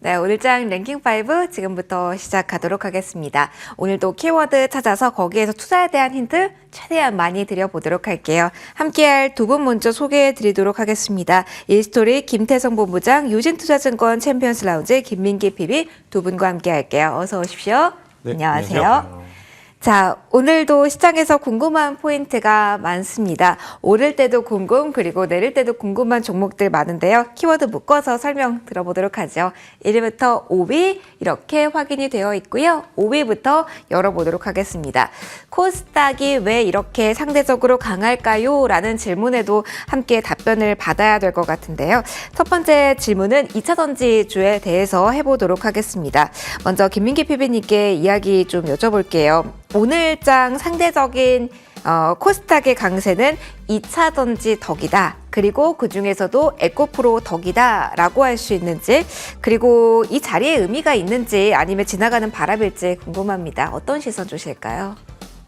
네, 오늘장 랭킹5 지금부터 시작하도록 하겠습니다. 오늘도 키워드 찾아서 거기에서 투자에 대한 힌트 최대한 많이 드려보도록 할게요. 함께할 두 분 먼저 소개해드리도록 하겠습니다. 일스토리 김태성 본부장, 유진투자증권 챔피언스 라운지 김민기 PB 두 분과 함께 할게요. 어서 오십시오. 네, 안녕하세요. 안녕하세요. 자, 오늘도 시장에서 궁금한 포인트가 많습니다. 오를 때도 궁금, 그리고 내릴 때도 궁금한 종목들 많은데요. 키워드 묶어서 설명 들어보도록 하죠. 1위부터 5위 이렇게 확인이 되어 있고요. 5위부터 열어보도록 하겠습니다. 코스닥이 왜 이렇게 상대적으로 강할까요? 라는 질문에도 함께 답변을 받아야 될 것 같은데요. 첫 번째 질문은 2차 전지주에 대해서 해보도록 하겠습니다. 먼저 김민기 PB님께 이야기 좀 여쭤볼게요. 오늘장 상대적인 코스닥의 강세는 2차 전지 덕이다. 그리고 그중에서도 에코프로 덕이다 라고 할 수 있는지, 그리고 이 자리에 의미가 있는지 아니면 지나가는 바람일지 궁금합니다. 어떤 시선 주실까요?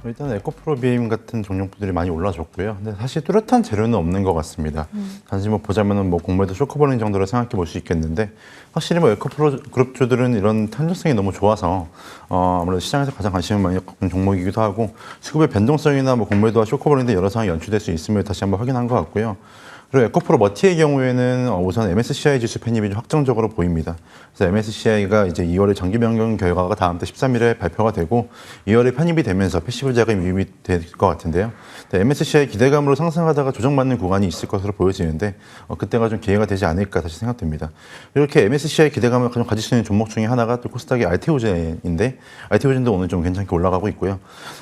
일단 에코프로 BM 같은 종목들이 많이 올라줬고요. 근데 사실 뚜렷한 재료는 없는 것 같습니다. 단지 뭐 보자면은 뭐 공매도 쇼커버링 정도로 생각해 볼 수 있겠는데, 확실히 뭐 에코프로 그룹주들은 이런 탄력성이 너무 좋아서 아무래도 시장에서 가장 관심을 많이 갖는 종목이기도 하고, 수급의 변동성이나 뭐 공매도와 쇼커버링 등 여러 상황이 연출될 수 있음을 다시 한번 확인한 것 같고요. 그리고 에코프로 머티의 경우에는 우선 MSCI 지수 편입이 좀 확정적으로 보입니다. 그래서 MSCI가 이제 2월에 정기 변경 결과가 다음 달 13일에 발표가 되고 2월에 편입이 되면서 패시브 자금 유입이 될 것 같은데요. MSCI 기대감으로 상승하다가 조정받는 구간이 있을 것으로 보여지는데 그때가 좀 기회가 되지 않을까 다시 생각됩니다. 이렇게 MSCI 기대감을 가질 수 있는 종목 중에 하나가 또 코스닥의 알테오젠인데, 알테오젠도 오늘 좀 괜찮게 올라가고 있고요.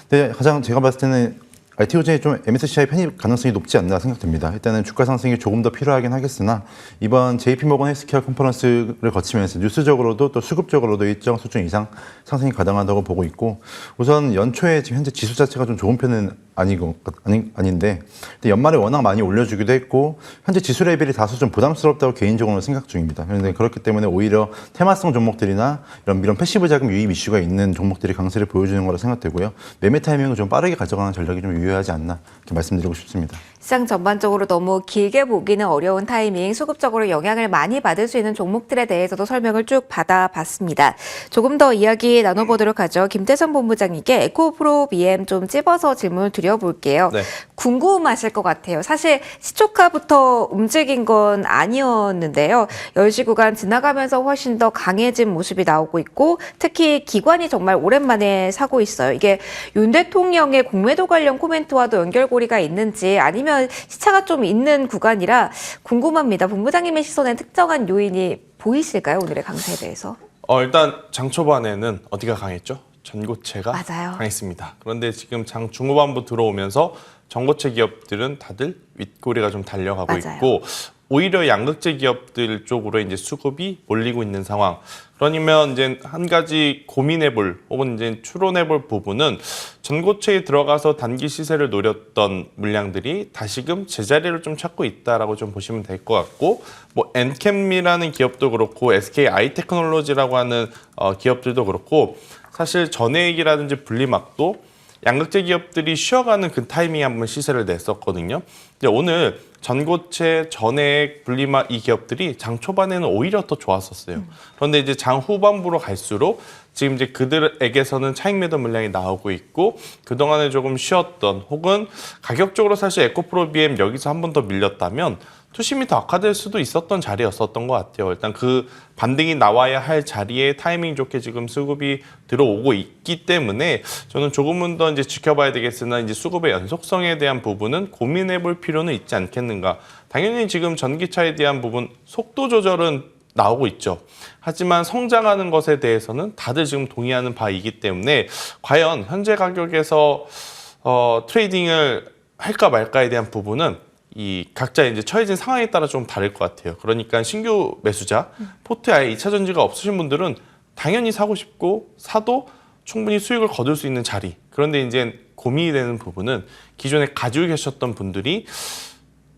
근데 가장 제가 봤을 때는 ITO제에 좀 MSCI 편입 가능성이 높지 않나 생각됩니다. 일단은 주가 상승이 조금 더 필요하긴 하겠으나, 이번 JP모건 헬스케어 컨퍼런스를 거치면서 뉴스적으로도 또 수급적으로도 일정 수준 이상 상승이 가능하다고 보고 있고, 우선 연초에 지금 현재 지수 자체가 좀 좋은 편은 아닌데 연말에 워낙 많이 올려주기도 했고 현재 지수 레벨이 다소 좀 부담스럽다고 개인적으로 생각 중입니다. 그런데 그렇기 때문에 오히려 테마성 종목들이나 이런 패시브 자금 유입 이슈가 있는 종목들이 강세를 보여주는 거라 생각되고요. 매매 타이밍을 좀 빠르게 가져가는 전략이 좀 유효하지 않나 이렇게 말씀드리고 싶습니다. 시장 전반적으로 너무 길게 보기는 어려운 타이밍, 수급적으로 영향을 많이 받을 수 있는 종목들에 대해서도 설명을 쭉 받아봤습니다. 조금 더 이야기 나눠보도록 하죠. 김태성 본부장님께 에코프로 BM 좀 찝어서 질문을 드려볼게요. 네. 궁금하실 것 같아요. 사실 시초가부터 움직인 건 아니었는데요. 10시 구간 지나가면서 훨씬 더 강해진 모습이 나오고 있고, 특히 기관이 정말 오랜만에 사고 있어요. 이게 윤 대통령의 공매도 관련 코멘트와도 연결고리가 있는지, 아니면 시차가 좀 있는 구간이라 궁금합니다. 본부장님의 시선에 특정한 요인이 보이실까요? 오늘의 강세에 대해서. 일단 장 초반에는 어디가 강했죠? 전고체가 맞아요. 강했습니다. 그런데 지금 장 중후반부 들어오면서 전고체 기업들은 다들 윗꼬리가 좀 달려가고 맞아요. 있고, 오히려 양극재 기업들 쪽으로 이제 수급이 몰리고 있는 상황. 그러면 이제 한 가지 고민해볼 혹은 이제 추론해볼 부분은, 전고체에 들어가서 단기 시세를 노렸던 물량들이 다시금 제자리를 좀 찾고 있다라고 좀 보시면 될 것 같고, 뭐 엔캠이라는 기업도 그렇고 SK 아이테크놀로지라고 하는 기업들도 그렇고, 사실 전해액이라든지 분리막도 양극재 기업들이 쉬어가는 그 타이밍에 한번 시세를 냈었거든요. 이제 오늘 전고체, 전해액, 분리막 이 기업들이 장 초반에는 오히려 더 좋았었어요. 그런데 이제 장 후반부로 갈수록 지금 이제 그들에게서는 차익 매도 물량이 나오고 있고, 그동안에 조금 쉬었던 혹은 가격적으로 사실 에코프로 BM 여기서 한 번 더 밀렸다면 투심이 더 악화될 수도 있었던 자리였었던 것 같아요. 일단 그 반등이 나와야 할 자리에 타이밍 좋게 지금 수급이 들어오고 있기 때문에 저는 조금은 더 이제 지켜봐야 되겠으나, 이제 수급의 연속성에 대한 부분은 고민해 볼 필요는 있지 않겠는가. 당연히 지금 전기차에 대한 부분 속도 조절은 나오고 있죠. 하지만 성장하는 것에 대해서는 다들 지금 동의하는 바이기 때문에 과연 현재 가격에서 트레이딩을 할까 말까에 대한 부분은 이 각자 이제 처해진 상황에 따라 좀 다를 것 같아요. 그러니까 신규 매수자, 포트에 아예 2차 전지가 없으신 분들은 당연히 사고 싶고, 사도 충분히 수익을 거둘 수 있는 자리. 그런데 이제 고민이 되는 부분은 기존에 가지고 계셨던 분들이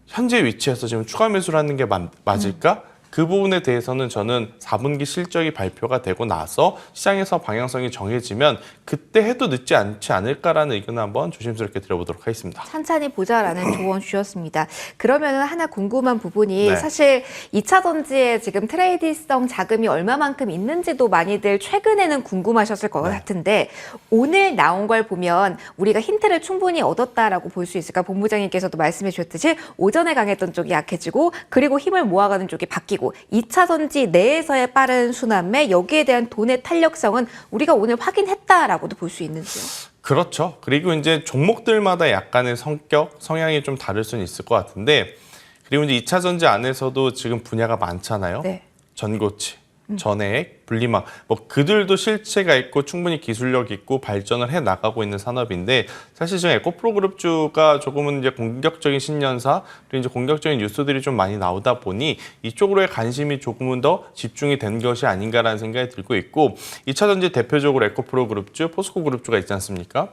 현재 위치에서 지금 추가 매수를 하는 게 맞을까? 그 부분에 대해서는 저는 4분기 실적이 발표가 되고 나서 시장에서 방향성이 정해지면 그때 해도 늦지 않지 않을까라는 의견을 한번 조심스럽게 드려보도록 하겠습니다. 찬찬히 보자라는 조언 주셨습니다. 그러면 하나 궁금한 부분이 네. 사실 2차 전지에 지금 트레이딩성 자금이 얼마만큼 있는지도 많이들 최근에는 궁금하셨을 것 같은데 오늘 나온 걸 보면 우리가 힌트를 충분히 얻었다라고 볼 수 있을까? 본부장님께서도 말씀해 주셨듯이 오전에 강했던 쪽이 약해지고 그리고 힘을 모아가는 쪽이 바뀌고 2차 전지 내에서의 빠른 순환매 여기에 대한 돈의 탄력성은 우리가 오늘 확인했다라고도 볼 수 있는지요? 그렇죠. 그리고 이제 종목들마다 약간의 성격, 성향이 좀 다를 수는 있을 것 같은데 그리고 이제 2차 전지 안에서도 지금 분야가 많잖아요. 네. 전고체, 전해액, 분리막 뭐 그들도 실체가 있고 충분히 기술력 있고 발전을 해 나가고 있는 산업인데 사실 지금 에코프로 그룹주가 조금은 이제 공격적인 신년사 그리고 이제 공격적인 뉴스들이 좀 많이 나오다 보니 이쪽으로의 관심이 조금은 더 집중이 된 것이 아닌가라는 생각이 들고 있고 2차 전지 대표적으로 에코프로 그룹주, 포스코 그룹주가 있지 않습니까?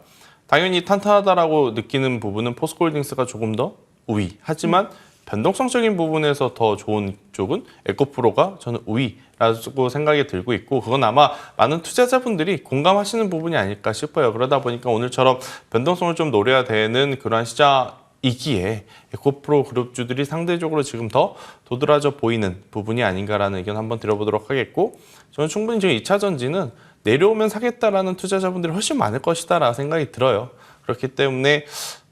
당연히 탄탄하다라고 느끼는 부분은 포스코홀딩스가 조금 더 우위. 하지만 변동성적인 부분에서 더 좋은 쪽은 에코프로가 저는 우위라고 생각이 들고 있고 그건 아마 많은 투자자분들이 공감하시는 부분이 아닐까 싶어요. 그러다 보니까 오늘처럼 변동성을 좀 노려야 되는 그러한 시장이기에 에코프로 그룹주들이 상대적으로 지금 더 도드라져 보이는 부분이 아닌가라는 의견 한번 드려보도록 하겠고 저는 충분히 지금 2차 전지는 내려오면 사겠다라는 투자자분들이 훨씬 많을 것이다라는 생각이 들어요. 그렇기 때문에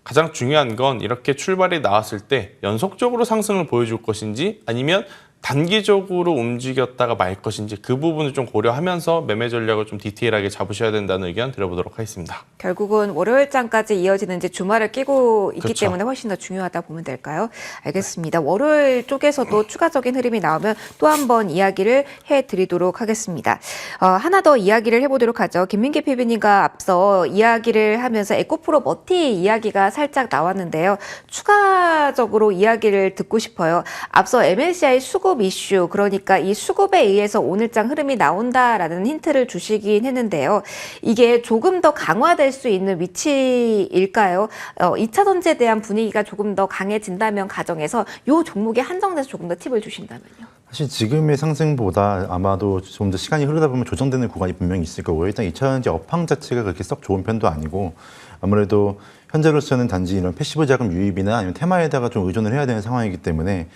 가장 중요한 건 이렇게 출발이 나왔을 때 연속적으로 상승을 보여줄 것인지 아니면 단기적으로 움직였다가 말 것인지 그 부분을 좀 고려하면서 매매 전략을 좀 디테일하게 잡으셔야 된다는 의견 드려보도록 하겠습니다. 결국은 월요일장까지 이어지는 이제 주말을 끼고 있기 그렇죠. 때문에 훨씬 더 중요하다 보면 될까요? 알겠습니다. 월요일 쪽에서도 추가적인 흐름이 나오면 또 한 번 이야기를 해드리도록 하겠습니다. 하나 더 이야기를 해보도록 하죠. 김민기 PB님과 앞서 이야기를 하면서 에코프로 머티 이야기가 살짝 나왔는데요. 추가적으로 이야기를 듣고 싶어요. 앞서 MSCI 수급 이슈, 그러니까 이 수급에 의해서 오늘장 흐름이 나온다라는 힌트를 주시긴 했는데요. 이게 조금 더 강화될 수 있는 위치일까요? 2차 전지에 대한 분위기가 조금 더 강해진다면 가정에서 이 종목에 한정돼서 조금 더 팁을 주신다면요. 사실 지금의 상승보다 아마도 좀 더 시간이 흐르다 보면 조정되는 구간이 분명히 있을 거고요. 일단 2차 전지 업황 자체가 그렇게 썩 좋은 편도 아니고 아무래도 현재로서는 단지 이런 패시브 자금 유입이나 아니면 테마에다가 좀 의존을 해야 되는 상황이기 때문에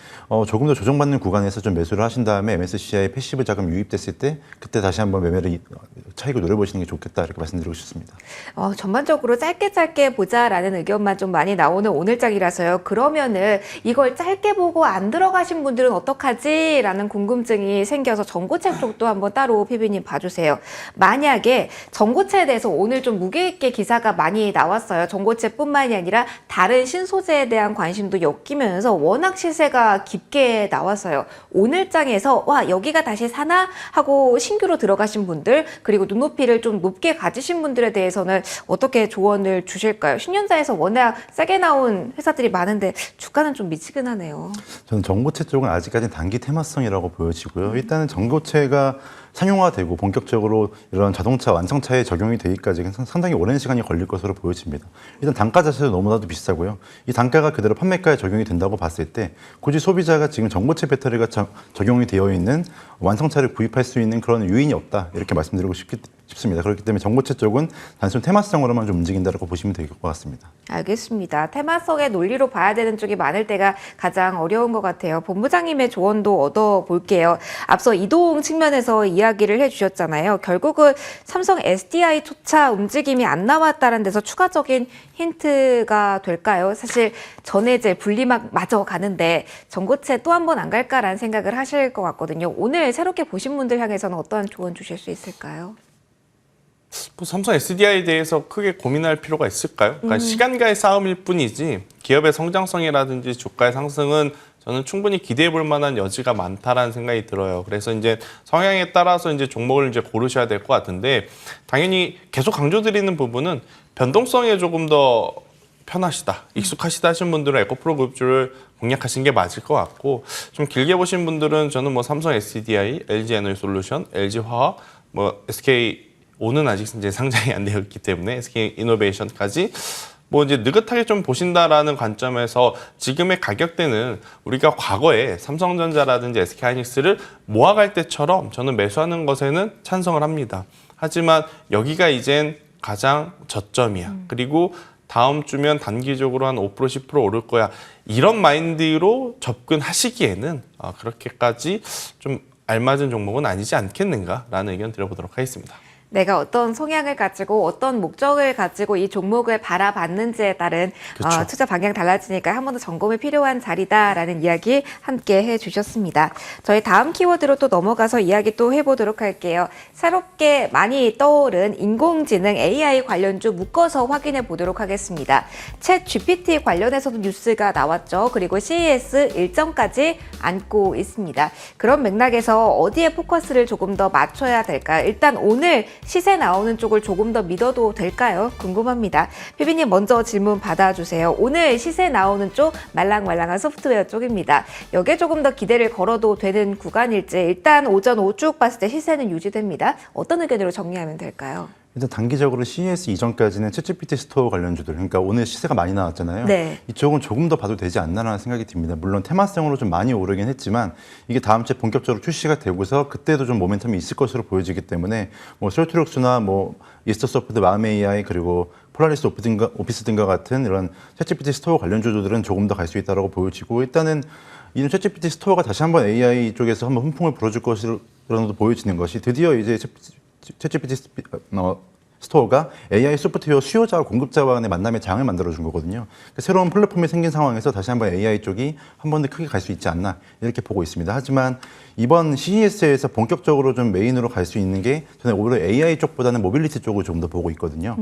조금 더 조정받는 구간에서 좀 매수를 하신 다음에 MSCI 패시브 자금 유입됐을 때 그때 다시 한번 매매를 차익을 노려보시는 게 좋겠다 이렇게 말씀드리고 싶습니다. 전반적으로 짧게 보자라는 의견만 좀 많이 나오는 오늘장이라서요. 그러면은 이걸 짧게 보고 안 들어가신 분들은 어떡하지? 라는 궁금증이 생겨서 전고체 쪽도 한번 따로 PB님 봐주세요. 만약에 전고체에 대해서 오늘 좀 무게 있게 기사가 많이 나왔어요. 전고체뿐만이 아니라 다른 신소재에 대한 관심도 엮이면서 워낙 시세가 깊게 나왔어요. 오늘장에서 와 여기가 다시 사나? 하고 신규로 들어가신 분들 그리고 눈높이를 좀 높게 가지신 분들에 대해서는 어떻게 조언을 주실까요? 신년사에서 워낙 세게 나온 회사들이 많은데 주가는 좀 미치근하네요. 저는 전고체 쪽은 아직까지는 단기 테마성이라고 보여지고요. 일단은 전고체가 상용화되고 본격적으로 이런 자동차 완성차에 적용이 되기까지 상당히 오랜 시간이 걸릴 것으로 보여집니다. 일단 단가 자체도 너무나도 비싸고요. 이 단가가 그대로 판매가에 적용이 된다고 봤을 때 굳이 소비자가 지금 전고체 배터리가 적용이 되어 있는 완성차를 구입할 수 있는 그런 요인이 없다 이렇게 말씀드리고 싶습니다. 그렇기 때문에 전고체 쪽은 단순 테마성으로만 좀 움직인다고 보시면 될 것 같습니다. 알겠습니다. 테마성의 논리로 봐야 되는 쪽이 많을 때가 가장 어려운 것 같아요. 본부장님의 조언도 얻어볼게요. 앞서 이동 측면에서 이야기를 해주셨잖아요. 결국은 삼성 SDI 초차 움직임이 안 나왔다는 데서 추가적인 힌트가 될까요? 사실 전해질 분리막 마저 가는데 전고체 또 한 번 안 갈까라는 생각을 하실 것 같거든요. 오늘 새롭게 보신 분들 향해서는 어떠한 조언 주실 수 있을까요? 뭐 삼성 SDI에 대해서 크게 고민할 필요가 있을까요? 그러니까 시간과의 싸움일 뿐이지 기업의 성장성이라든지 주가의 상승은 저는 충분히 기대해 볼 만한 여지가 많다라는 생각이 들어요. 그래서 이제 성향에 따라서 이제 종목을 이제 고르셔야 될 것 같은데 당연히 계속 강조드리는 부분은 변동성에 조금 더 편하시다, 익숙하시다 하신 분들은 에코프로 그룹주를 공략하시는 게 맞을 것 같고 좀 길게 보신 분들은 저는 뭐 삼성 SDI, LG 에너지솔루션, LG 화학, 뭐 SK 오는 아직 이제 상장이 안 되었기 때문에 SK 이노베이션까지 뭐 이제 느긋하게 좀 보신다라는 관점에서 지금의 가격대는 우리가 과거에 삼성전자라든지 SK하이닉스를 모아갈 때처럼 저는 매수하는 것에는 찬성을 합니다. 하지만 여기가 이젠 가장 저점이야. 그리고 다음 주면 단기적으로 한 5% 10% 오를 거야. 이런 마인드로 접근하시기에는 그렇게까지 좀 알맞은 종목은 아니지 않겠는가라는 의견 드려보도록 하겠습니다. 내가 어떤 성향을 가지고 어떤 목적을 가지고 이 종목을 바라봤는지에 따른 그쵸. 투자 방향 달라지니까 한 번 더 점검이 필요한 자리다라는 이야기 함께 해주셨습니다. 저희 다음 키워드로 또 넘어가서 이야기 또 해보도록 할게요. 새롭게 많이 떠오른 인공지능 AI 관련주 묶어서 확인해 보도록 하겠습니다. 챗 GPT 관련해서도 뉴스가 나왔죠. 그리고 CES 일정까지 안고 있습니다. 그런 맥락에서 어디에 포커스를 조금 더 맞춰야 될까요? 일단 오늘 시세 나오는 쪽을 조금 더 믿어도 될까요? 궁금합니다. 피비님 먼저 질문 받아주세요. 오늘 시세 나오는 쪽 말랑말랑한 소프트웨어 쪽입니다. 여기에 조금 더 기대를 걸어도 되는 구간일지 일단 오전 오후 쭉 봤을 때 시세는 유지됩니다. 어떤 의견으로 정리하면 될까요? 일단 단기적으로 CES 이전까지는 챗GPT 스토어 관련주들, 그러니까 오늘 시세가 많이 나왔잖아요. 네. 이쪽은 조금 더 봐도 되지 않나라는 생각이 듭니다. 물론 테마성으로 좀 많이 오르긴 했지만 이게 다음 주에 본격적으로 출시가 되고서 그때도 좀 모멘텀이 있을 것으로 보여지기 때문에 뭐 솔트록스나 뭐 이스터소프트, 마음AI 그리고 폴라리스 오피스 등과 같은 이런 챗GPT 스토어 관련주들은 조금 더 갈 수 있다고 보여지고 일단은 이런 챗GPT 스토어가 다시 한번 AI 쪽에서 한번 훈풍을 불어줄 것으로도 보여지는 것이 드디어 이제 챗GPT 스토어가 AI 소프트웨어 수요자와 공급자와 간의 만남의 장을 만들어준 거거든요. 그러니까 새로운 플랫폼이 생긴 상황에서 다시 한번 AI 쪽이 한 번 더 크게 갈 수 있지 않나 이렇게 보고 있습니다. 하지만 이번 CES에서 본격적으로 좀 메인으로 갈 수 있는 게 저는 오히려 AI 쪽보다는 모빌리티 쪽을 좀 더 보고 있거든요.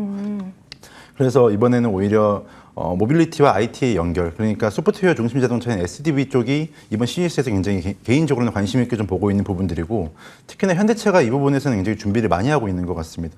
그래서 이번에는 오히려 모빌리티와 IT의 연결, 그러니까 소프트웨어 중심 자동차인 SDV 쪽이 이번 CES에서 굉장히 개인적으로는 관심 있게 좀 보고 있는 부분들이고 특히나 현대차가 이 부분에서는 굉장히 준비를 많이 하고 있는 것 같습니다.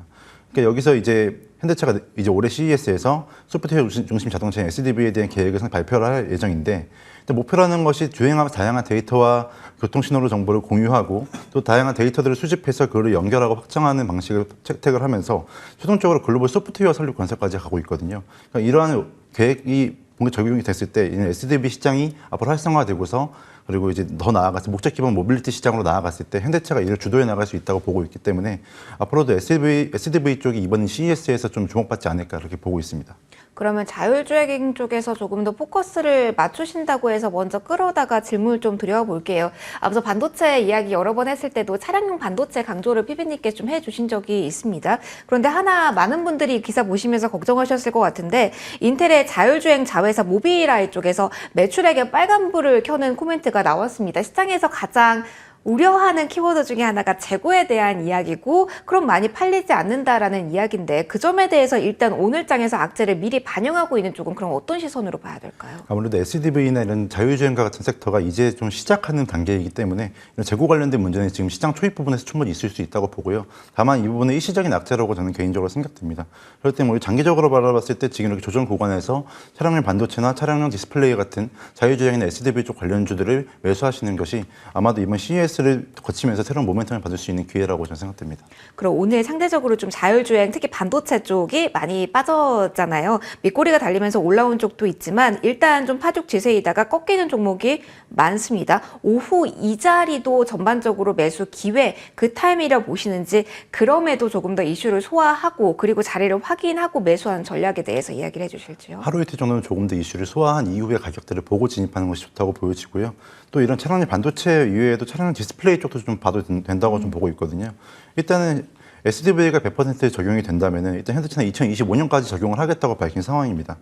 그러니까 여기서 이제 현대차가 이제 올해 CES에서 소프트웨어 중심 자동차인 SDV에 대한 계획을 발표를 할 예정인데 목표라는 것이 다양한 데이터와 교통신호로 정보를 공유하고 또 다양한 데이터들을 수집해서 그걸 연결하고 확장하는 방식을 채택을 하면서 최종적으로 글로벌 소프트웨어 설립 건설까지 가고 있거든요. 그러니까 이러한 계획이 본격 적용이 됐을 때 이는 SDV 시장이 앞으로 활성화되고서 그리고 이제 더 나아가서 목적 기반 모빌리티 시장으로 나아갔을 때 현대차가 이를 주도해 나갈 수 있다고 보고 있기 때문에 앞으로도 SDV 쪽이 이번 CES에서 좀 주목받지 않을까 그렇게 보고 있습니다. 그러면 자율주행 쪽에서 조금 더 포커스를 맞추신다고 해서 먼저 끌어다가 질문을 좀 드려볼게요. 앞서 반도체 이야기 여러 번 했을 때도 차량용 반도체 강조를 피비님께 좀 해주신 적이 있습니다. 그런데 하나 많은 분들이 기사 보시면서 걱정하셨을 것 같은데 인텔의 자율주행 자회사 모비라이 쪽에서 매출액에 빨간불을 켜는 코멘트가 나왔습니다. 시장에서 가장 우려하는 키워드 중에 하나가 재고에 대한 이야기고 그럼 많이 팔리지 않는다라는 이야기인데 그 점에 대해서 일단 오늘 장에서 악재를 미리 반영하고 있는 쪽은 그럼 어떤 시선으로 봐야 될까요? 아무래도 SDV나 이런 자율주행과 같은 섹터가 이제 좀 시작하는 단계이기 때문에 이런 재고 관련된 문제는 지금 시장 초입 부분에서 충분히 있을 수 있다고 보고요. 다만 이 부분은 일시적인 악재라고 저는 개인적으로 생각됩니다. 그렇기 때문에 장기적으로 바라봤을 때 지금 이렇게 조정 구간에서 차량용 반도체나 차량용 디스플레이 같은 자율주행이나 SDV 쪽 관련주들을 매수하시는 것이 아마도 이번 CES를 거치면서 새로운 모멘텀을 받을 수 있는 기회라고 저는 생각됩니다. 그럼 오늘 상대적으로 좀 자율주행, 특히 반도체 쪽이 많이 빠졌잖아요. 밑꼬리가 달리면서 올라온 쪽도 있지만 일단 좀 파죽 지세이다가 꺾이는 종목이 많습니다. 오후 이 자리도 전반적으로 매수 기회, 그 타임이라 보시는지 그럼에도 조금 더 이슈를 소화하고 그리고 자리를 확인하고 매수하는 전략에 대해서 이야기를 해주실지요? 하루 이틀 정도는 조금 더 이슈를 소화한 이후의 가격대를 보고 진입하는 것이 좋다고 보여지고요. 또 이런 차량용 반도체 이외에도 차량용 디스플레이 쪽도 좀 봐도 된다고 좀 보고 있거든요. 일단은 SDV가 100% 적용이 된다면은 일단 현대차는 2025년까지 적용을 하겠다고 밝힌 상황입니다.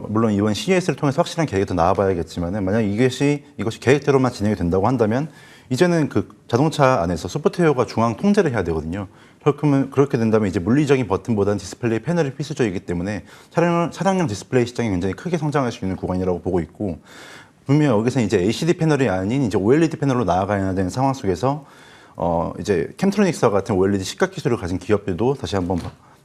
물론 이번 CES를 통해서 확실한 계획이 더 나와봐야겠지만은 만약 이것이 계획대로만 진행이 된다고 한다면 이제는 그 자동차 안에서 소프트웨어가 중앙 통제를 해야 되거든요. 그렇게 된다면 이제 물리적인 버튼보다는 디스플레이 패널이 필수적이기 때문에 차량용 디스플레이 시장이 굉장히 크게 성장할 수 있는 구간이라고 보고 있고 분명 여기서 이제 LCD 패널이 아닌 이제 OLED 패널로 나아가야 되는 상황 속에서 이제 캠트로닉스와 같은 OLED 시각 기술을 가진 기업들도 다시 한번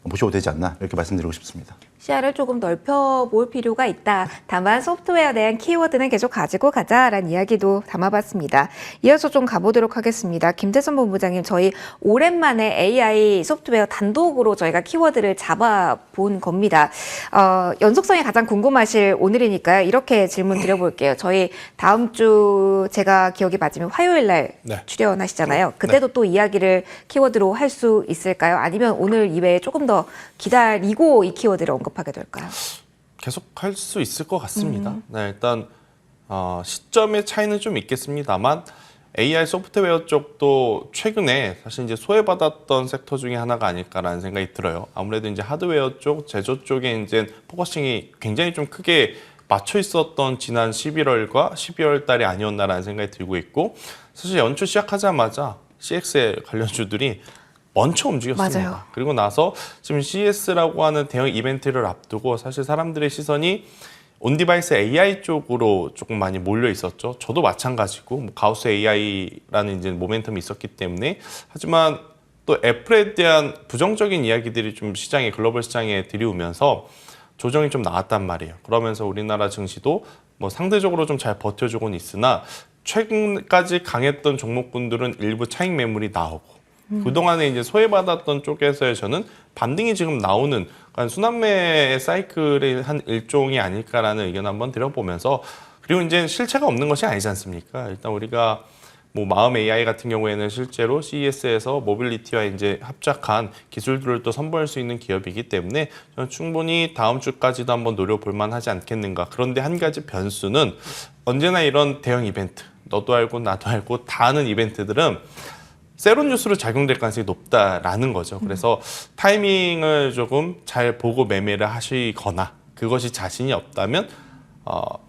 보셔도 되지 않나 이렇게 말씀드리고 싶습니다. 시야를 조금 넓혀볼 필요가 있다. 다만 소프트웨어에 대한 키워드는 계속 가지고 가자라는 이야기도 담아봤습니다. 이어서 좀 가보도록 하겠습니다. 김태선 본부장님, 저희 오랜만에 AI 소프트웨어 단독으로 저희가 키워드를 잡아본 겁니다. 연속성이 가장 궁금하실 오늘이니까요. 이렇게 질문 드려볼게요. 저희 다음 주 제가 기억이 맞으면 화요일 날 네. 출연하시잖아요. 그때도 또 이야기를 키워드로 할 수 있을까요? 아니면 오늘 이외에 조금 더 기다리고 이 키워드를 언급하게 될까요? 계속 할 수 있을 것 같습니다. 네, 일단 시점의 차이는 좀 있겠습니다만 AI 소프트웨어 쪽도 최근에 사실 이제 소외받았던 섹터 중에 하나가 아닐까라는 생각이 들어요. 아무래도 이제 하드웨어 쪽, 제조 쪽에 이제 포커싱이 굉장히 좀 크게 맞춰 있었던 지난 11월과 12월 달이 아니었나라는 생각이 들고 있고, 사실 연초 시작하자마자 CXL 관련주들이 먼저 움직였습니다. 맞아요. 그리고 나서 지금 CES라고 하는 대형 이벤트를 앞두고 사실 사람들의 시선이 온디바이스 AI 쪽으로 조금 많이 몰려 있었죠. 저도 마찬가지고 뭐 가우스 AI라는 이제 모멘텀이 있었기 때문에. 하지만 또 애플에 대한 부정적인 이야기들이 좀 시장에, 글로벌 시장에 들이오면서 조정이 좀 나왔단 말이에요. 그러면서 우리나라 증시도 뭐 상대적으로 좀 잘 버텨주고는 있으나 최근까지 강했던 종목군들은 일부 차익 매물이 나오고, 그동안에 이제 소외받았던 쪽에서의 저는 반등이 지금 나오는 순환매 사이클의 한 일종이 아닐까라는 의견 한번 드려보면서, 그리고 이제 실체가 없는 것이 아니지 않습니까? 일단 우리가 뭐 마음 AI 같은 경우에는 실제로 CES에서 모빌리티와 이제 합작한 기술들을 또 선보일 수 있는 기업이기 때문에 저는 충분히 다음 주까지도 한번 노려볼 만하지 않겠는가. 그런데 한 가지 변수는 언제나 이런 대형 이벤트, 너도 알고 나도 알고 다 아는 이벤트들은 세론 뉴스로 작용될 가능성이 높다라는 거죠. 그래서 타이밍을 조금 잘 보고 매매를 하시거나, 그것이 자신이 없다면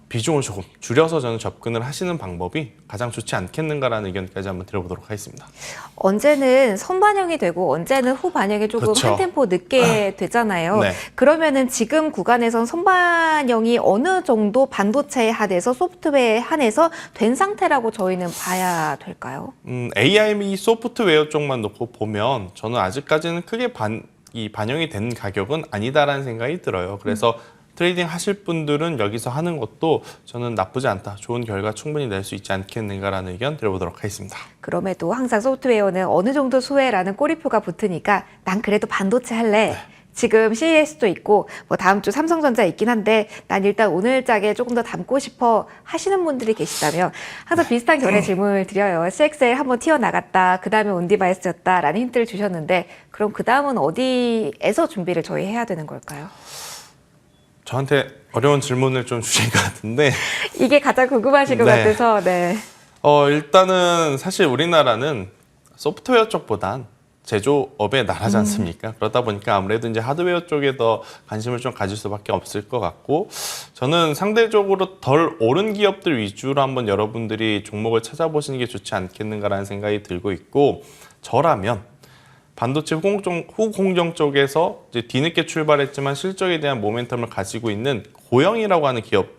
비중을 조금 줄여서 저는 접근을 하시는 방법이 가장 좋지 않겠는가라는 의견까지 한번 들어보도록 하겠습니다. 언제는 선반영이 되고 언제는 후반영이 조금 그렇죠. 한 템포 늦게 되잖아요. 네. 그러면은 지금 구간에선 선반영이 어느 정도 반도체에 한해서 소프트웨어에 한해서 된 상태라고 저희는 봐야 될까요? AI 소프트웨어 쪽만 놓고 보면 저는 아직까지는 크게 반영이 된 가격은 아니다라는 생각이 들어요. 그래서 트레이딩 하실 분들은 여기서 하는 것도 저는 나쁘지 않다, 좋은 결과 충분히 낼 수 있지 않겠는가라는 의견 드려보도록 하겠습니다. 그럼에도 항상 소프트웨어는 어느 정도 수혜라는 꼬리표가 붙으니까 난 그래도 반도체 할래. 지금 CES도 있고 뭐 다음 주 삼성전자 있긴 한데 난 일단 오늘 짝에 조금 더 담고 싶어 하시는 분들이 계시다면 항상 비슷한 결의 질문을 드려요. CXL 한번 튀어나갔다, 그 다음에 온디바이스였다라는 힌트를 주셨는데, 그럼 그 다음은 어디에서 준비를 저희 해야 되는 걸까요? 저한테 어려운 질문을 좀 주신 것 같은데 이게 가장 궁금하실 것 네. 같아서. 네. 일단은 사실 우리나라는 소프트웨어 쪽보단 제조업의 나라지 않습니까? 그러다 보니까 아무래도 이제 하드웨어 쪽에 더 관심을 좀 가질 수밖에 없을 것 같고, 저는 상대적으로 덜 오른 기업들 위주로 한번 여러분들이 종목을 찾아보시는 게 좋지 않겠는가라는 생각이 들고 있고, 저라면 반도체 후공정 쪽에서 이제 뒤늦게 출발했지만 실적에 대한 모멘텀을 가지고 있는 고영이라고 하는 기업이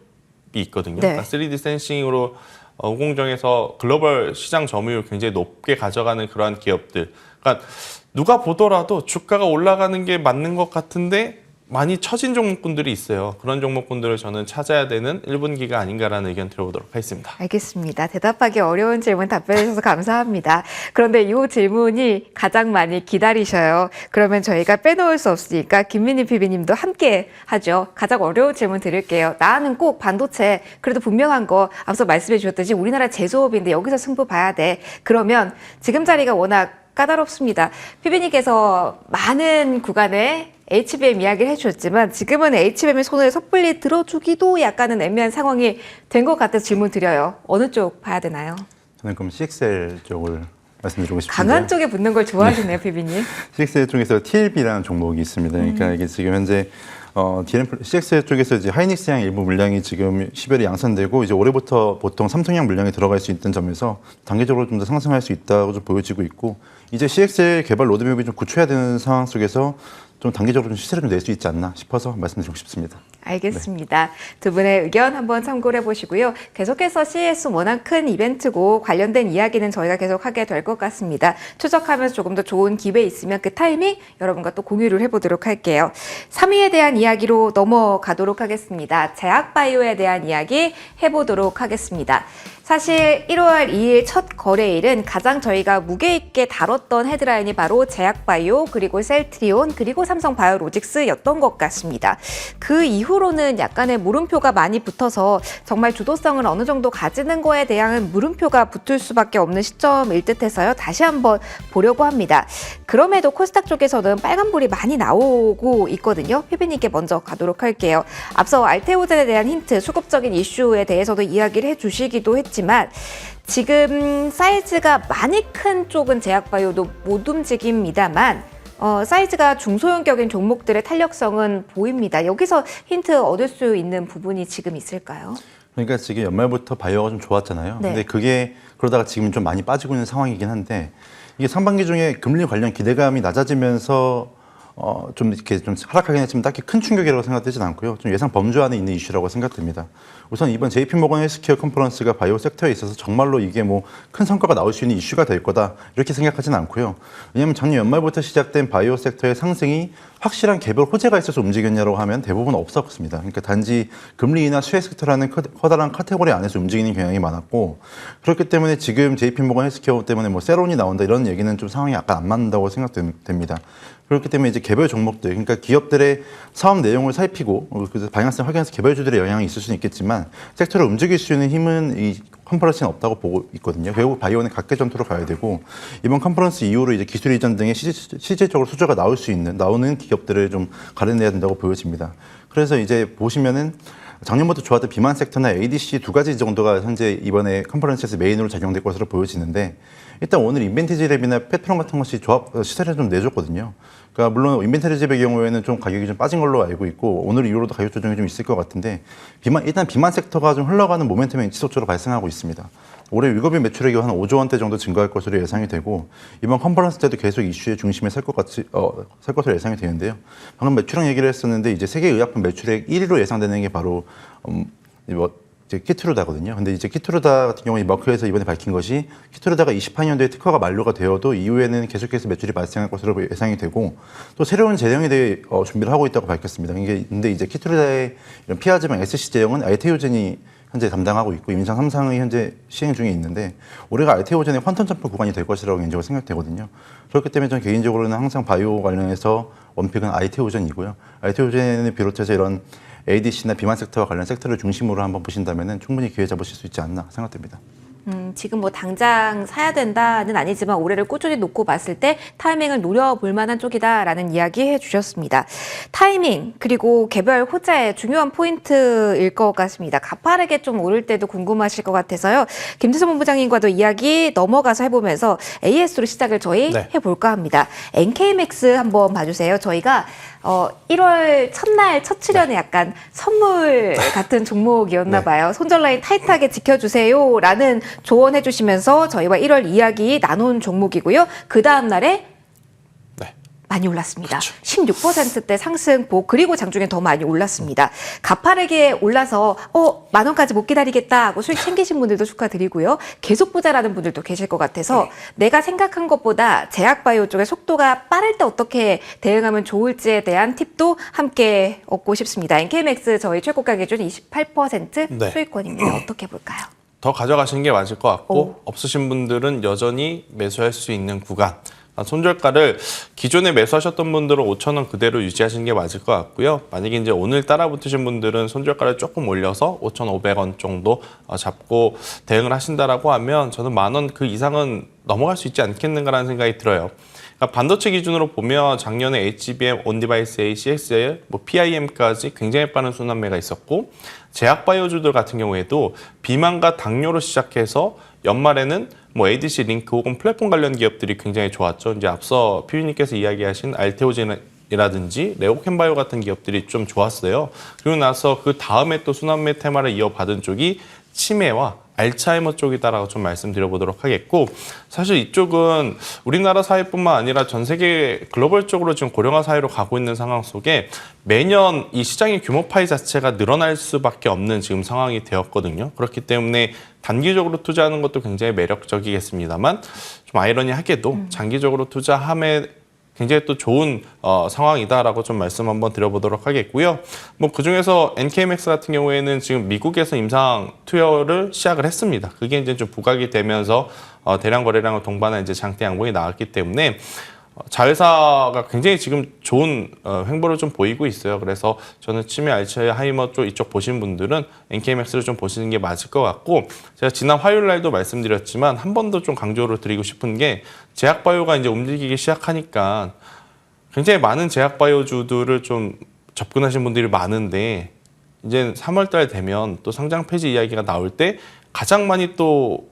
있거든요. 네. 그러니까 3D 센싱으로 후공정에서 글로벌 시장 점유율 굉장히 높게 가져가는 그러한 기업들. 그러니까 누가 보더라도 주가가 올라가는 게 맞는 것 같은데 많이 처진 종목군들이 있어요. 그런 종목군들을 저는 찾아야 되는 1분기가 아닌가라는 의견 들어보도록 하겠습니다. 알겠습니다. 대답하기 어려운 질문 답변해 주셔서 감사합니다. 그런데 이 질문이 가장 많이 기다리셔요. 그러면 저희가 빼놓을 수 없으니까 김민희 PB님도 함께 하죠. 가장 어려운 질문 드릴게요. 나는 꼭 반도체, 그래도 분명한 거 앞서 말씀해 주셨듯이 우리나라 제조업인데 여기서 승부 봐야 돼. 그러면 지금 자리가 워낙 까다롭습니다. PB님께서 많은 구간에 HBM 이야기를 해주셨지만 지금은 HBM의 손을 섣불리 들어주기도 약간은 애매한 상황이 된 것 같아서 질문 드려요. 어느 쪽 봐야 되나요? 저는 그럼 CXL 쪽을 말씀드리고 싶은데, 강한 쪽에 붙는 걸 좋아하시네요, PB님. CXL 쪽에서 TLB라는 종목이 있습니다. 그러니까 이게 지금 현재 CXL 쪽에서 이제 하이닉스양 일부 물량이 지금 10월에 양산되고 이제 올해부터 보통 삼성양 물량이 들어갈 수 있는 점에서 단계적으로 좀 더 상승할 수 있다고 좀 보여지고 있고, 이제 CXL 개발 로드맵이 좀 구축해야 되는 상황 속에서 좀 단계적으로 좀 시세를 좀 낼 수 있지 않나 싶어서 말씀드리고 싶습니다. 알겠습니다. 두 분의 의견 한번 참고를 해보시고요. 계속해서 CES 워낙 큰 이벤트고 관련된 이야기는 저희가 계속 하게 될 것 같습니다. 추적하면서 조금 더 좋은 기회 있으면 그 타이밍 여러분과 또 공유를 해보도록 할게요. 3위에 대한 이야기로 넘어가도록 하겠습니다. 제약바이오에 대한 이야기 해보도록 하겠습니다. 사실 1월 2일 첫 거래일은 가장 저희가 무게 있게 다뤘던 헤드라인이 바로 제약바이오 그리고 셀트리온 그리고 삼성바이오로직스였던 것 같습니다. 그 이후로는 약간의 물음표가 많이 붙어서 정말 주도성을 어느 정도 가지는 거에 대한 물음표가 붙을 수밖에 없는 시점일 듯해서요. 다시 한번 보려고 합니다. 그럼에도 코스닥 쪽에서는 빨간불이 많이 나오고 있거든요. 피비님께 먼저 가도록 할게요. 앞서 알테오젠에 대한 힌트, 수급적인 이슈에 대해서도 이야기를 해주시기도 했지만 지금 사이즈가 많이 큰 쪽은 제약바이오도 못 움직입니다만 사이즈가 중소형격인 종목들의 탄력성은 보입니다. 여기서 힌트 얻을 수 있는 부분이 지금 있을까요? 그러니까 지금 연말부터 바이오가 좀 좋았잖아요. 네. 근데 그게 그러다가 지금 좀 많이 빠지고 있는 상황이긴 한데 이게 상반기 중에 금리 관련 기대감이 낮아지면서 좀 이렇게 좀 하락하긴 했지만 딱히 큰 충격이라고 생각되진 않고요. 좀 예상 범주 안에 있는 이슈라고 생각됩니다. 우선 이번 JP모건 헬스케어 컨퍼런스가 바이오 섹터에 있어서 정말로 이게 뭐 큰 성과가 나올 수 있는 이슈가 될 거다 이렇게 생각하진 않고요. 왜냐하면 작년 연말부터 시작된 바이오 섹터의 상승이 확실한 개별 호재가 있어서 움직였냐고 하면 대부분 없었습니다. 그러니까 단지 금리 인하 수혜 섹터라는 커다란 카테고리 안에서 움직이는 경향이 많았고 그렇기 때문에 지금 JP모건 헬스케어 때문에 뭐 세론이 나온다 이런 얘기는 좀 상황이 약간 안 맞는다고 생각됩니다. 그렇기 때문에 이제 개별 종목들, 그러니까 기업들의 사업 내용을 살피고 그래서 방향성을 확인해서 개별주들의 영향이 있을 수는 있겠지만 섹터를 움직일 수 있는 힘은 이 컨퍼런스는 없다고 보고 있거든요. 결국 바이오는 각계 전투로 가야 되고 이번 컨퍼런스 이후로 이제 기술 이전 등의 실질적으로 수주가 나오는 기업들을 좀 가려내야 된다고 보여집니다. 그래서 이제 보시면은 작년부터 좋았던 비만 섹터나 ADC 두 가지 정도가 현재 이번에 컨퍼런스에서 메인으로 작용될 것으로 보여지는데 일단 오늘 인벤티지랩이나 페트론 같은 것이 시세를 좀 내줬거든요. 그러니까 물론 인벤터리집의 경우에는 좀 가격이 좀 빠진 걸로 알고 있고 오늘 이후로도 가격 조정이 좀 있을 것 같은데 일단 비만 섹터가 좀 흘러가는 모멘텀이 지속적으로 발생하고 있습니다. 올해 위급일 매출액이 한 5조 원대 정도 증가할 것으로 예상이 되고 이번 컨퍼런스 때도 계속 이슈의 중심에 설 것으로 예상이 되는데요. 방금 매출액 얘기를 했었는데 이제 세계 의약품 매출액 1위로 예상되는 게 바로 이제 키트루다거든요. 근데 이제 키트루다 같은 경우에 머크에서 이번에 밝힌 것이 키트루다가 28년도에 특허가 만료가 되어도 이후에는 계속해서 매출이 발생할 것으로 예상이 되고 또 새로운 제형에 대해 준비를 하고 있다고 밝혔습니다. 근데 이제 키트루다의 이런 피하지방 SC 제형은 알테오젠이 현재 담당하고 있고 임상 3상이 현재 시행 중에 있는데 올해가 알테오젠의 환턴 점프 구간이 될 것이라고 개인적으로 생각되거든요. 그렇기 때문에 저는 개인적으로는 항상 바이오 관련해서 원픽은 알테오젠이고요. 알테오젠을 비롯해서 이런 ADC나 비만 섹터와 관련 섹터를 중심으로 한번 보신다면 충분히 기회 잡으실 수 있지 않나 생각됩니다. 지금 뭐 당장 사야 된다는 아니지만 올해를 꾸준히 놓고 봤을 때 타이밍을 노려볼 만한 쪽이다라는 이야기 해주셨습니다. 타이밍 그리고 개별 호재의 중요한 포인트일 것 같습니다. 가파르게 좀 오를 때도 궁금하실 것 같아서요. 김태선 본부장님과도 이야기 넘어가서 해보면서 AS로 시작을 저희 해볼까 합니다. NK맥스 한번 봐주세요. 저희가 1월 첫날 첫 출연에 약간 선물 같은 종목이었나 봐요. 손절라인 타이트하게 지켜주세요라는 조언해 주시면서 저희와 1월 이야기 나눈 종목이고요. 그 다음 날에 많이 올랐습니다. 그렇죠. 16%대 상승폭 그리고 장중에 더 많이 올랐습니다. 가파르게 올라서 10,000원까지 못 기다리겠다 하고 수익 챙기신 분들도 축하드리고요. 계속 보자라는 분들도 계실 것 같아서 내가 생각한 것보다 제약바이오 쪽의 속도가 빠를 때 어떻게 대응하면 좋을지에 대한 팁도 함께 얻고 싶습니다. NK맥스 저희 최고가 기준 28% 수익권입니다. 어떻게 볼까요? 더 가져가시는 게 맞을 것 같고 없으신 분들은 여전히 매수할 수 있는 구간. 손절가를 기존에 매수하셨던 분들은 5,000원 그대로 유지하시는 게 맞을 것 같고요. 만약에 이제 오늘 따라 붙으신 분들은 손절가를 조금 올려서 5,500원 정도 잡고 대응을 하신다라고 하면 저는 10,000원 그 이상은 넘어갈 수 있지 않겠는가라는 생각이 들어요. 그러니까 반도체 기준으로 보면 작년에 HBM, 온디바이스 A, CXL, PIM까지 굉장히 빠른 순환매가 있었고 제약바이오주들 같은 경우에도 비만과 당뇨로 시작해서 연말에는 뭐 ADC 링크 혹은 플랫폼 관련 기업들이 굉장히 좋았죠. 이제 앞서 피디님께서 이야기하신 알테오젠이라든지 레오캔바이오 같은 기업들이 좀 좋았어요. 그리고 나서 그 다음에 또 순환매 테마를 이어받은 쪽이 치매와 알츠하이머 쪽이다라고 좀 말씀드려보도록 하겠고, 사실 이쪽은 우리나라 사회뿐만 아니라 전 세계 글로벌적으로 지금 고령화 사회로 가고 있는 상황 속에 매년 이 시장의 규모 파이 자체가 늘어날 수밖에 없는 지금 상황이 되었거든요. 그렇기 때문에 단기적으로 투자하는 것도 굉장히 매력적이겠습니다만, 좀 아이러니하게도 장기적으로 투자함에 굉장히 또 좋은 상황이다라고 좀 말씀 한번 드려보도록 하겠고요. 뭐 그중에서 NKMX 같은 경우에는 지금 미국에서 임상 투여를 시작을 했습니다. 그게 이제 좀 부각이 되면서 대량 거래량을 동반한 이제 장대 양봉이 나왔기 때문에 자회사가 굉장히 지금 좋은 횡보를 좀 보이고 있어요. 그래서 저는 치매 알츠하이머 쪽 이쪽 보신 분들은 NKMX를 좀 보시는 게 맞을 것 같고, 제가 지난 화요일 날도 말씀드렸지만 한 번 더 좀 강조를 드리고 싶은 게, 제약바이오가 이제 움직이기 시작하니까 굉장히 많은 제약바이오주들을 좀 접근하신 분들이 많은데, 이제 3월 달 되면 또 상장 폐지 이야기가 나올 때 가장 많이 또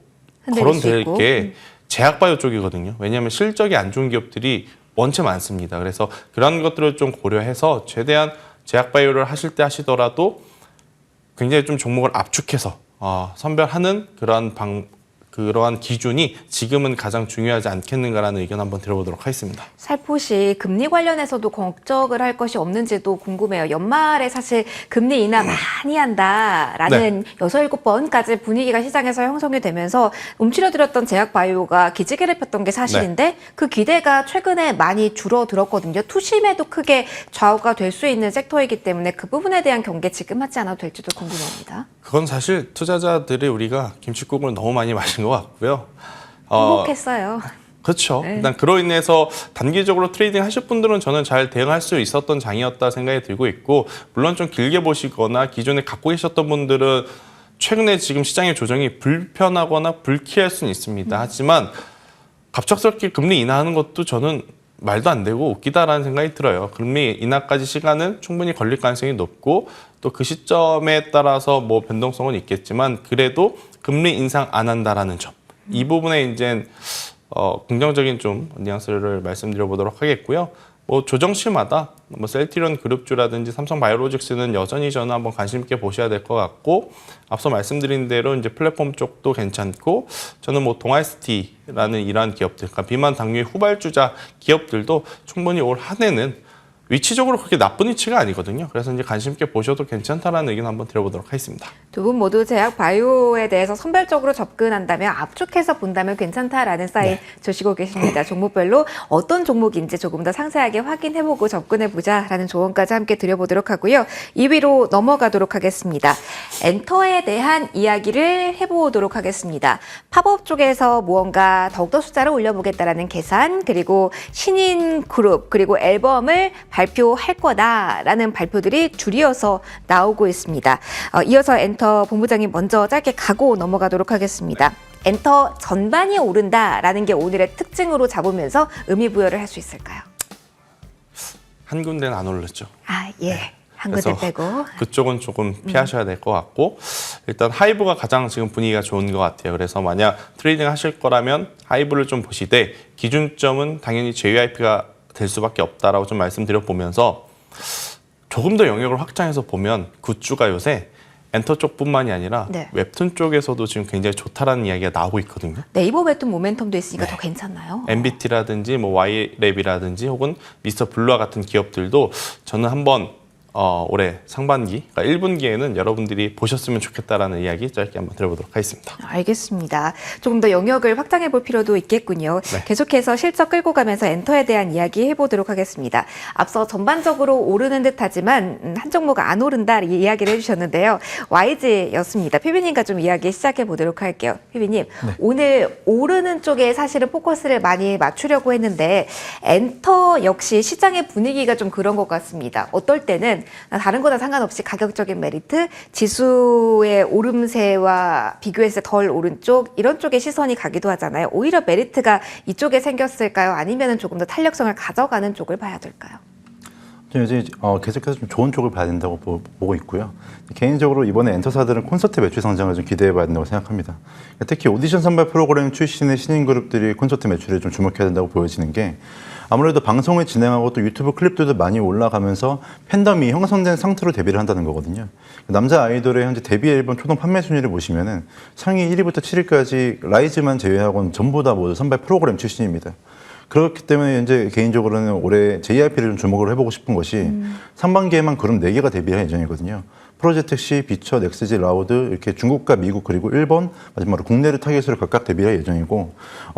거론될 게 제약바이오 쪽이거든요. 왜냐하면 실적이 안 좋은 기업들이 원체 많습니다. 그래서 그런 것들을 좀 고려해서 최대한 제약바이오를 하실 때 하시더라도 굉장히 좀 종목을 압축해서 선별하는 그러한 기준이 지금은 가장 중요하지 않겠는가라는 의견 한번 들어보도록 하겠습니다. 살포시 금리 관련해서도 걱정을 할 것이 없는지도 궁금해요. 연말에 사실 금리 인하 많이 한다라는 6, 7번까지 분위기가 시장에서 형성이 되면서 움츠러들었던 제약바이오가 기지개를 폈던 게 사실인데 그 기대가 최근에 많이 줄어들었거든요. 투심에도 크게 좌우가 될 수 있는 섹터이기 때문에 그 부분에 대한 경계 지금 하지 않아도 될지도 궁금합니다. 그건 사실 투자자들이 우리가 김칫국을 너무 많이 마신 것 같고요. 행복했어요. 그렇죠. 일단 그로 인해서 단기적으로 트레이딩 하실 분들은 저는 잘 대응할 수 있었던 장이었다 생각이 들고 있고, 물론 좀 길게 보시거나 기존에 갖고 계셨던 분들은 최근에 지금 시장의 조정이 불편하거나 불쾌할 수는 있습니다. 하지만 갑작스럽게 금리 인하하는 것도 저는 말도 안 되고 웃기다라는 생각이 들어요. 금리 인하까지 시간은 충분히 걸릴 가능성이 높고, 또 그 시점에 따라서 뭐 변동성은 있겠지만 그래도 금리 인상 안 한다라는 점, 이 부분에 이제 긍정적인 좀 뉘앙스를 말씀드려보도록 하겠고요. 뭐 조정시마다 뭐 셀트리온 그룹주라든지 삼성바이오로직스는 여전히 저는 한번 관심 있게 보셔야 될 것 같고, 앞서 말씀드린 대로 이제 플랫폼 쪽도 괜찮고, 저는 뭐 동아ST라는 이러한 기업들, 그러니까 비만 당뇨의 후발주자 기업들도 충분히 올 한 해는 위치적으로 그렇게 나쁜 위치가 아니거든요. 그래서 이제 관심 있게 보셔도 괜찮다라는 의견 한번 드려보도록 하겠습니다. 두 분 모두 제약 바이오에 대해서 선별적으로 접근한다면, 압축해서 본다면 괜찮다라는 사인 주시고 계십니다. 종목별로 어떤 종목인지 조금 더 상세하게 확인해보고 접근해보자라는 조언까지 함께 드려보도록 하고요. 2위로 넘어가도록 하겠습니다. 엔터에 대한 이야기를 해보도록 하겠습니다. 팝업 쪽에서 무언가 더욱더 숫자를 올려보겠다라는 계산, 그리고 신인 그룹, 그리고 앨범을 발표할 거다라는 발표들이 줄이어서 나오고 있습니다. 이어서 엔터 본부장님 먼저 짧게 가고 넘어가도록 하겠습니다. 엔터 전반이 오른다라는 게 오늘의 특징으로 잡으면서 의미 부여를 할 수 있을까요? 한 군데는 안 오르죠. 한 군데 빼고. 그쪽은 조금 피하셔야 될 것 같고, 일단 하이브가 가장 지금 분위기가 좋은 것 같아요. 그래서 만약 트레이딩 하실 거라면 하이브를 좀 보시되, 기준점은 당연히 JYP가 될 수밖에 없다라고 좀 말씀드려 보면서, 조금 더 영역을 확장해서 보면 굿즈가 요새 엔터 쪽뿐만이 아니라 웹툰 쪽에서도 지금 굉장히 좋다라는 이야기가 나오고 있거든요. 네이버 웹툰 모멘텀도 있으니까 더 괜찮나요? MBT라든지 뭐 Y랩이라든지 혹은 미스터 블루와 같은 기업들도 저는 한번 올해 상반기, 그러니까 1분기에는 여러분들이 보셨으면 좋겠다라는 이야기 짧게 한번 들어보도록 하겠습니다. 알겠습니다. 조금 더 영역을 확장해 볼 필요도 있겠군요. 계속해서 실적 끌고 가면서 엔터에 대한 이야기 해보도록 하겠습니다. 앞서 전반적으로 오르는 듯하지만 한 종목 안 오른다 이야기를 해주셨는데요. YG였습니다. 피비님과 좀 이야기 시작해 보도록 할게요. 피비님, 오늘 오르는 쪽에 사실은 포커스를 많이 맞추려고 했는데 엔터 역시 시장의 분위기가 좀 그런 것 같습니다. 어떨 때는 다른 거나 상관없이 가격적인 메리트, 지수의 오름세와 비교했을 때 덜 오른쪽, 이런 쪽에 시선이 가기도 하잖아요. 오히려 메리트가 이쪽에 생겼을까요? 아니면 조금 더 탄력성을 가져가는 쪽을 봐야 될까요? 저는 이제 계속해서 좀 좋은 쪽을 봐야 된다고 보고 있고요. 개인적으로 이번에 엔터사들은 콘서트 매출 성장을 좀 기대해 봐야 된다고 생각합니다. 특히 오디션 선발 프로그램 출신의 신인 그룹들이 콘서트 매출에 좀 주목해야 된다고 보여지는 게 아무래도 방송을 진행하고 또 유튜브 클립들도 많이 올라가면서 팬덤이 형성된 상태로 데뷔를 한다는 거거든요. 남자 아이돌의 현재 데뷔 앨범 초동 판매 순위를 보시면은 상위 1위부터 7위까지 라이즈만 제외하고는 전부 다 모두 선발 프로그램 출신입니다. 그렇기 때문에 이제 개인적으로는 올해 JYP를 좀 주목을 해보고 싶은 것이 상반기에만 그룹 4개가 데뷔할 예정이거든요. 프로젝트 C, 비처, 넥스지, 라우드 이렇게 중국과 미국 그리고 일본 마지막으로 국내를 타겟으로 각각 데뷔할 예정이고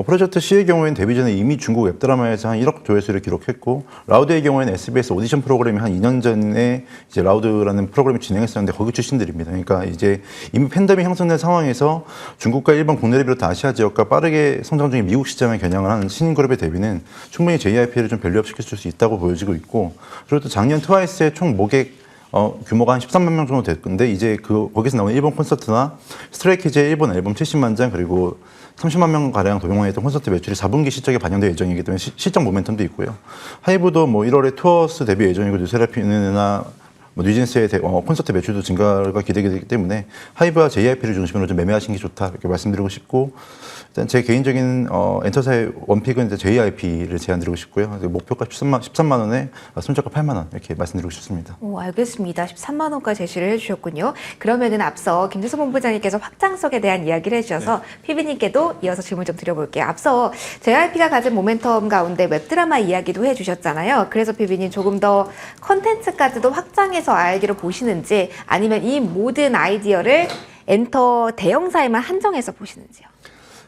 프로젝트 C의 경우에는 데뷔 전에 이미 중국 웹드라마에서 한 1억 조회수를 기록했고 라우드의 경우에는 SBS 오디션 프로그램이 한 2년 전에 이제 라우드라는 프로그램을 진행했었는데 거기 출신들입니다. 그러니까 이제 이미 팬덤이 형성된 상황에서 중국과 일본 국내를 비롯한 아시아 지역과 빠르게 성장 중인 미국 시장을 겨냥을 하는 신인 그룹의 데뷔는 충분히 JYP를 좀 밸류업시킬 수 있다고 보여지고 있고 그리고 또 작년 트와이스의 총 모객 규모가 한 13만 명 정도 됐는데 이제 거기서 나오는 일본 콘서트나 스트레이키즈의 일본 앨범 70만 장 그리고 30만 명 가량 동용했던 콘서트 매출이 4분기 실적에 반영될 예정이기 때문에 실적 모멘텀도 있고요. 하이브도 뭐 1월에 투어스 데뷔 예정이고 뉴세라핌이나 뉴진스의 콘서트 매출도 증가가 기대되기 때문에 하이브와 JYP를 중심으로 좀 매매하시는 게 좋다 이렇게 말씀드리고 싶고 일단 제 개인적인 엔터사의 원픽은 이제 JYP를 제안드리고 싶고요. 목표가 13만 원에 손절가 8만 원 이렇게 말씀드리고 싶습니다. 오, 알겠습니다. 13만 원까지 제시를 해주셨군요. 그러면은 앞서 김재수 본부장님께서 확장성에 대한 이야기를 해주셔서 PB님께도 이어서 질문 좀 드려볼게요. 앞서 JYP가 가진 모멘텀 가운데 웹드라마 이야기도 해주셨잖아요. 그래서 PB님 조금 더 컨텐츠까지도 확장해서 아이디어를 보시는지 아니면 이 모든 아이디어를 엔터 대형사에만 한정해서 보시는지요?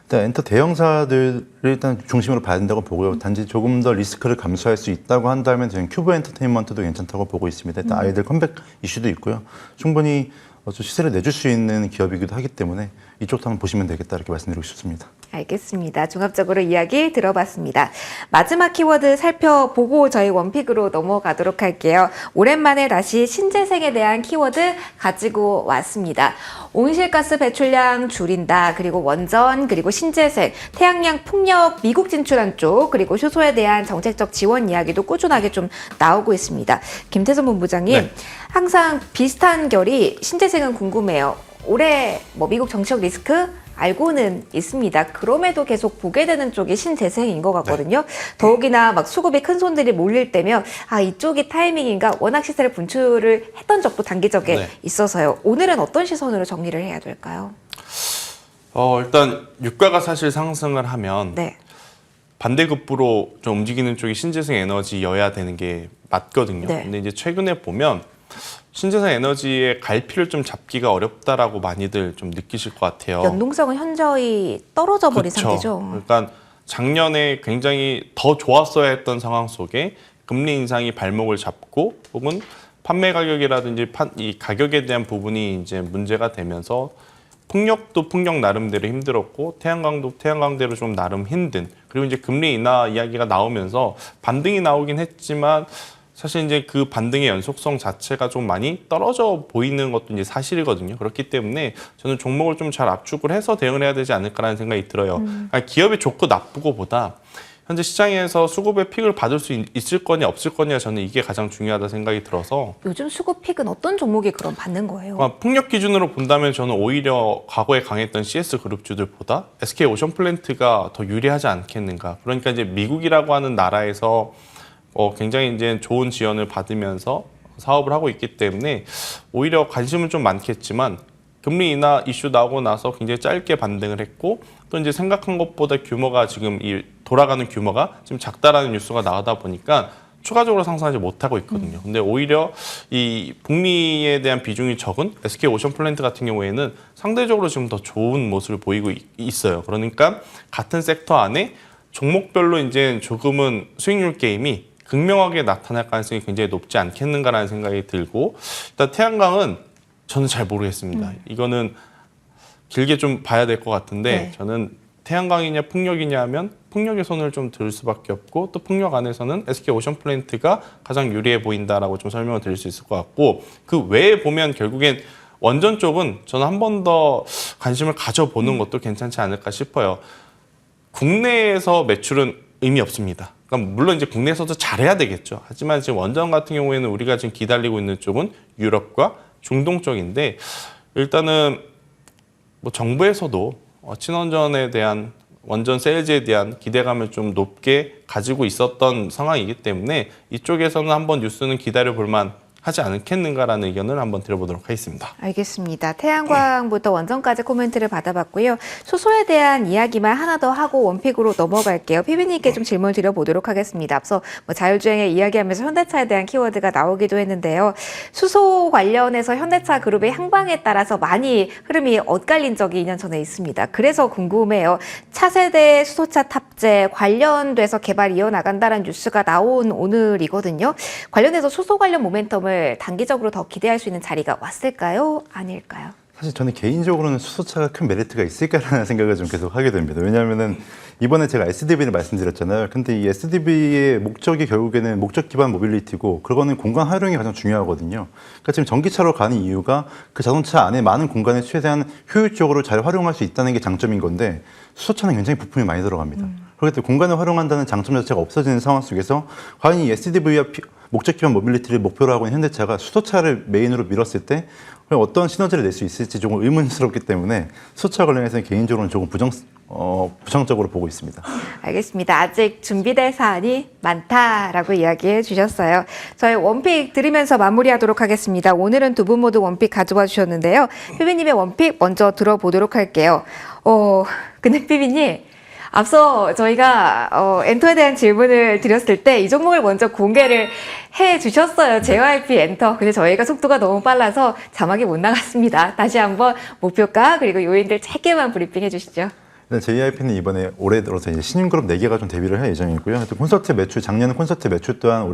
일단 엔터 대형사들을 일단 중심으로 봐야 된다고 보고요. 단지 조금 더 리스크를 감수할 수 있다고 한다면 저는 큐브 엔터테인먼트도 괜찮다고 보고 있습니다. 일단 아이들 컴백 이슈도 있고요. 충분히 시세를 내줄 수 있는 기업이기도 하기 때문에 이쪽도 한번 보시면 되겠다 이렇게 말씀드리고 싶습니다. 알겠습니다. 종합적으로 이야기 들어봤습니다. 마지막 키워드 살펴보고 저희 원픽으로 넘어가도록 할게요. 오랜만에 다시 신재생에 대한 키워드 가지고 왔습니다. 온실가스 배출량 줄인다. 그리고 원전, 그리고 신재생, 태양량 풍력 미국 진출한 쪽, 그리고 효소에 대한 정책적 지원 이야기도 꾸준하게 좀 나오고 있습니다. 김태선 본부장님, 네. 항상 비슷한 결이 신재생은 궁금해요. 올해 뭐 미국 정치적 리스크 알고는 있습니다. 그럼에도 계속 보게 되는 쪽이 신재생인 것 같거든요. 더욱이나 막 수급이 큰 손들이 몰릴 때면 이쪽이 타이밍인가 워낙 시세를 분출을 했던 적도 단기적에 있어서요. 오늘은 어떤 시선으로 정리를 해야 될까요? 일단 유가가 사실 상승을 하면 네. 반대급부로 좀 움직이는 쪽이 신재생 에너지여야 되는 게 맞거든요. 네. 근데 이제 최근에 보면 신재생 에너지의 갈피를 좀 잡기가 어렵다라고 많이들 좀 느끼실 것 같아요. 연동성은 현저히 떨어져 버린 그쵸. 상태죠. 그러니까 작년에 굉장히 더 좋았어야 했던 상황 속에 금리 인상이 발목을 잡고 혹은 판매 가격이라든지 이 가격에 대한 부분이 이제 문제가 되면서 풍력도 풍력 나름대로 힘들었고 태양광도 태양광대로 좀 나름 힘든 그리고 이제 금리 인하 이야기가 나오면서 반등이 나오긴 했지만 사실 이제 그 반등의 연속성 자체가 좀 많이 떨어져 보이는 것도 이제 사실이거든요. 그렇기 때문에 저는 종목을 좀 잘 압축을 해서 대응을 해야 되지 않을까라는 생각이 들어요. 그러니까 기업이 좋고 나쁘고보다 현재 시장에서 수급의 픽을 받을 수 있을 거냐 없을 거냐 저는 이게 가장 중요하다 생각이 들어서 요즘 수급 픽은 어떤 종목이 그럼 받는 거예요? 풍력 기준으로 본다면 저는 오히려 과거에 강했던 CS 그룹주들보다 SK 오션플랜트가 더 유리하지 않겠는가. 그러니까 이제 미국이라고 하는 나라에서 굉장히 이제 좋은 지원을 받으면서 사업을 하고 있기 때문에 오히려 관심은 좀 많겠지만 금리 인하 이슈 나오고 나서 굉장히 짧게 반등을 했고 또 이제 생각한 것보다 규모가 지금 이 돌아가는 규모가 좀 작다라는 뉴스가 나오다 보니까 추가적으로 상승하지 못하고 있거든요. 근데 오히려 이 북미에 대한 비중이 적은 SK 오션플랜트 같은 경우에는 상대적으로 지금 더 좋은 모습을 보이고 있어요. 그러니까 같은 섹터 안에 종목별로 이제 조금은 수익률 게임이 극명하게 나타날 가능성이 굉장히 높지 않겠는가라는 생각이 들고 일단 태양광은 저는 잘 모르겠습니다. 이거는 길게 좀 봐야 될 것 같은데 저는 태양광이냐 풍력이냐 하면 풍력의 손을 좀 들 수밖에 없고 또 풍력 안에서는 SK 오션플랜트가 가장 유리해 보인다라고 좀 설명을 드릴 수 있을 것 같고 그 외에 보면 결국엔 원전 쪽은 저는 한 번 더 관심을 가져보는 것도 괜찮지 않을까 싶어요. 국내에서 매출은 의미 없습니다. 그러니까 물론 이제 국내에서도 잘해야 되겠죠. 하지만 지금 원전 같은 경우에는 우리가 지금 기다리고 있는 쪽은 유럽과 중동 쪽인데 일단은 뭐 정부에서도 친원전에 대한 원전 세일즈에 대한 기대감을 좀 높게 가지고 있었던 상황이기 때문에 이쪽에서는 한번 뉴스는 기다려 볼 만 하지 않겠는가라는 의견을 한번 드려보도록 하겠습니다. 알겠습니다. 태양광부터 원전까지 코멘트를 받아봤고요. 수소에 대한 이야기만 하나 더 하고 원픽으로 넘어갈게요. 피비님께 좀 질문 드려보도록 하겠습니다. 앞서 뭐 자율주행에 이야기하면서 현대차에 대한 키워드가 나오기도 했는데요. 수소 관련해서 현대차 그룹의 향방에 따라서 많이 흐름이 엇갈린 적이 2년 전에 있습니다. 그래서 궁금해요. 차세대 수소차 탑재 관련돼서 개발이 이어나간다는 뉴스가 나온 오늘이거든요. 관련해서 수소 관련 모멘텀을 단기적으로 더 기대할 수 있는 자리가 왔을까요? 아닐까요? 사실 저는 개인적으로는 수소차가 큰 메리트가 있을까라는 생각을 좀 계속 하게 됩니다. 왜냐하면은 이번에 제가 SDV를 말씀드렸잖아요. 근데 이 SDV의 목적이 결국에는 목적 기반 모빌리티고 그거는 공간 활용이 가장 중요하거든요. 그러니까 지금 전기차로 가는 이유가 그 자동차 안에 많은 공간을 최대한 효율적으로 잘 활용할 수 있다는 게 장점인 건데 수소차는 굉장히 부품이 많이 들어갑니다. 그렇기 때문에 공간을 활용한다는 장점 자체가 없어지는 상황 속에서 과연 이 SDV와 목적 기반 모빌리티를 목표로 하고 있는 현대차가 수소차를 메인으로 밀었을 때 어떤 시너지를 낼 수 있을지 조금 의문스럽기 때문에 수소차 관련해서는 개인적으로는 조금 부정적으로 보고 있습니다. 알겠습니다. 아직 준비될 사안이 많다라고 이야기해 주셨어요. 저희 원픽 들으면서 마무리하도록 하겠습니다. 오늘은 두 분 모두 원픽 가져와 주셨는데요. 피비님의 원픽 먼저 들어보도록 할게요. 근데 피비님, 앞서 저희가 엔터에 대한 질문을 드렸을 때 이 종목을 먼저 공개를 해 주셨어요. JYP 엔터. 근데 저희가 속도가 너무 빨라서 자막이 못 나갔습니다. 다시 한번 목표가 그리고 요인들 짧게만 브리핑해 주시죠. 네, JYP는 이번에 올해 들어서 이제 신인그룹 4개가 좀 데뷔를 할 예정이고요. 또 콘서트 매출, 작년 콘서트 매출 또한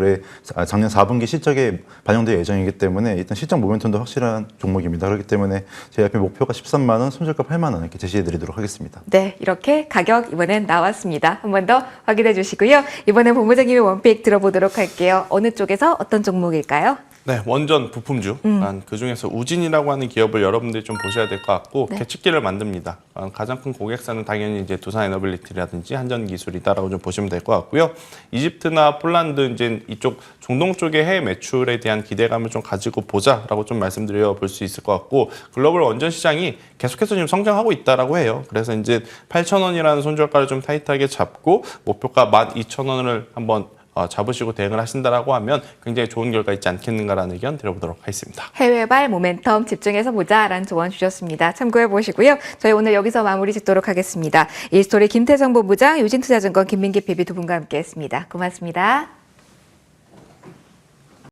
작년 4분기 실적에 반영될 예정이기 때문에 일단 실적 모멘텀도 확실한 종목입니다. 그렇기 때문에 JYP 목표가 13만 원, 손절가 8만 원 이렇게 제시해 드리도록 하겠습니다. 네, 이렇게 가격 이번엔 나왔습니다. 한 번 더 확인해 주시고요. 이번에 본부장님의 원픽 들어보도록 할게요. 어느 쪽에서 어떤 종목일까요? 네, 원전 부품주. 그 중에서 우진이라고 하는 기업을 여러분들이 좀 보셔야 될 것 같고 네. 계측기를 만듭니다. 가장 큰 고객사는 당연히 이제 두산에너빌리티라든지 한전기술이다라고 좀 보시면 될 것 같고요. 이집트나 폴란드 이제 이쪽 중동 쪽의 해외 매출에 대한 기대감을 좀 가지고 보자라고 좀 말씀드려 볼 수 있을 것 같고 글로벌 원전 시장이 계속해서 지금 성장하고 있다라고 해요. 그래서 이제 8,000원이라는 손절가를 좀 타이트하게 잡고 목표가 12,000원을 한번 잡으시고 대응을 하신다라고 하면 굉장히 좋은 결과 있지 않겠는가라는 의견 드려보도록 하겠습니다. 해외발 모멘텀 집중해서 보자라는 조언 주셨습니다. 참고해 보시고요. 저희 오늘 여기서 마무리 짓도록 하겠습니다. 이스토리 김태성 본부장, 유진투자증권 김민기 PB 두 분과 함께했습니다. 고맙습니다.